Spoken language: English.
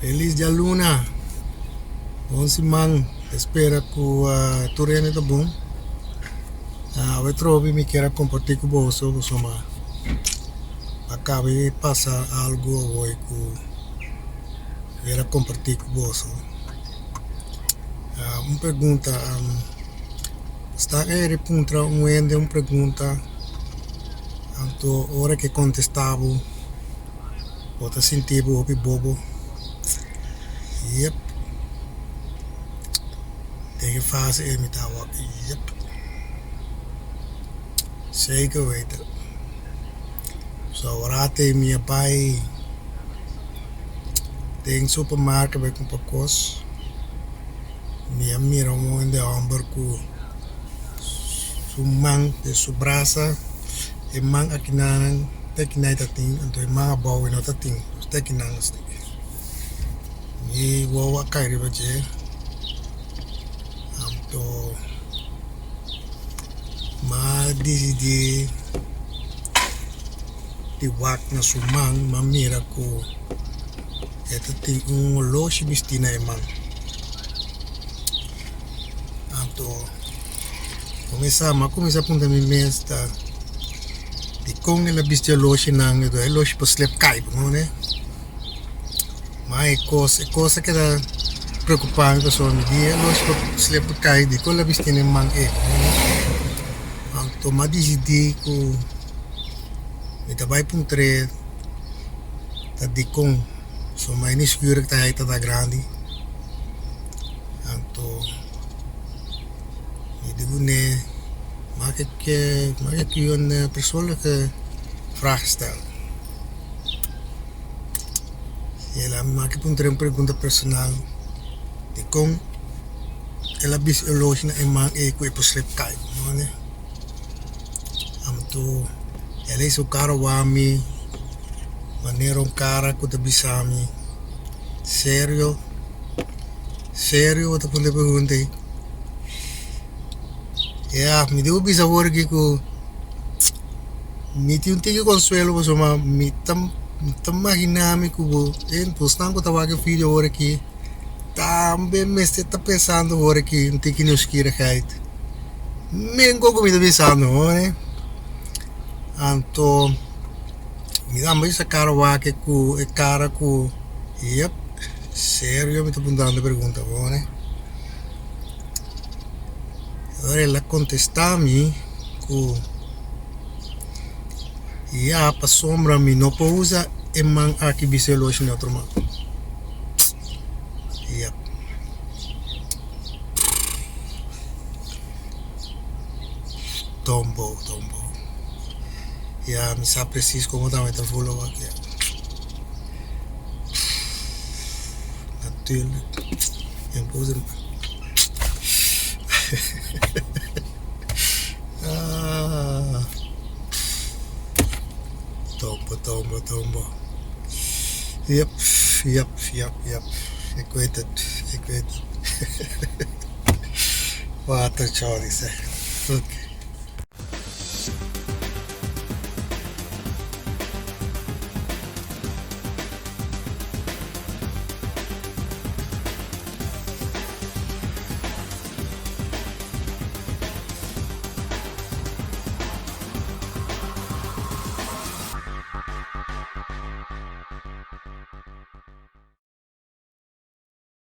Feliz dia Luna. Onze man. Espera que tu rene tá bom. Eu trovi me quero compartilhar com você, mas acabei de passar algo hoje que era compartilhar com você. Uma pergunta. Está aí repunta uma pergunta. Então, hora que contestava, bota sentir o bobo. Yep. Tem que fazer imitar o Yep. Zeker weten. Zo raad ik me bij. Denk supermarkt bij een pakos. Minha mira in de hamburger. Sumang de subrasa. E mang akinan. Tekinai tating. En toe mang abouw in dat ting. Dus tekinan stik. Ni wawa kairi baje. Amto. Ma di wak na sumang mamira ko ito ting lo si bistina emang anto kumisa punta mi mesta di kong nila bistia lo si nang ito lo si paslep kai mo ne mai cosa que da preocupante so mi dia lo si paslep kai di ko la bistina emang anto ma di ko ita vai pun tre tadi kong so ma ini sicuro che hai tata grandi anto mi dico ne ma che una persona che vraag stelt e la ma che pun tre un pergunta personal di kong e la bis elogina e man e quei poslep kai no ne anto ela é o cara wami maneira um cara que tá bisami sério eu tô pondo pergunta me deu bisa work ko me tinha que consuelo mas uma me tam imaginami que então estão com tawaga filho agora aqui também me está pensando agora aqui não tem que nos queira kait mengo como me tá pensando né anto mi dá mais essa cara que cu é cara cu yep sério me tô perguntando pergunta bom né agora ela contesta-me cu ya pa sombra mi não pousa e man aqui biselo no outro man yep tombo ya mi sa preciso como tá met follow aqui natuurlijk en poser tombo yep ik weet het wat er Charlie zegt. Oké.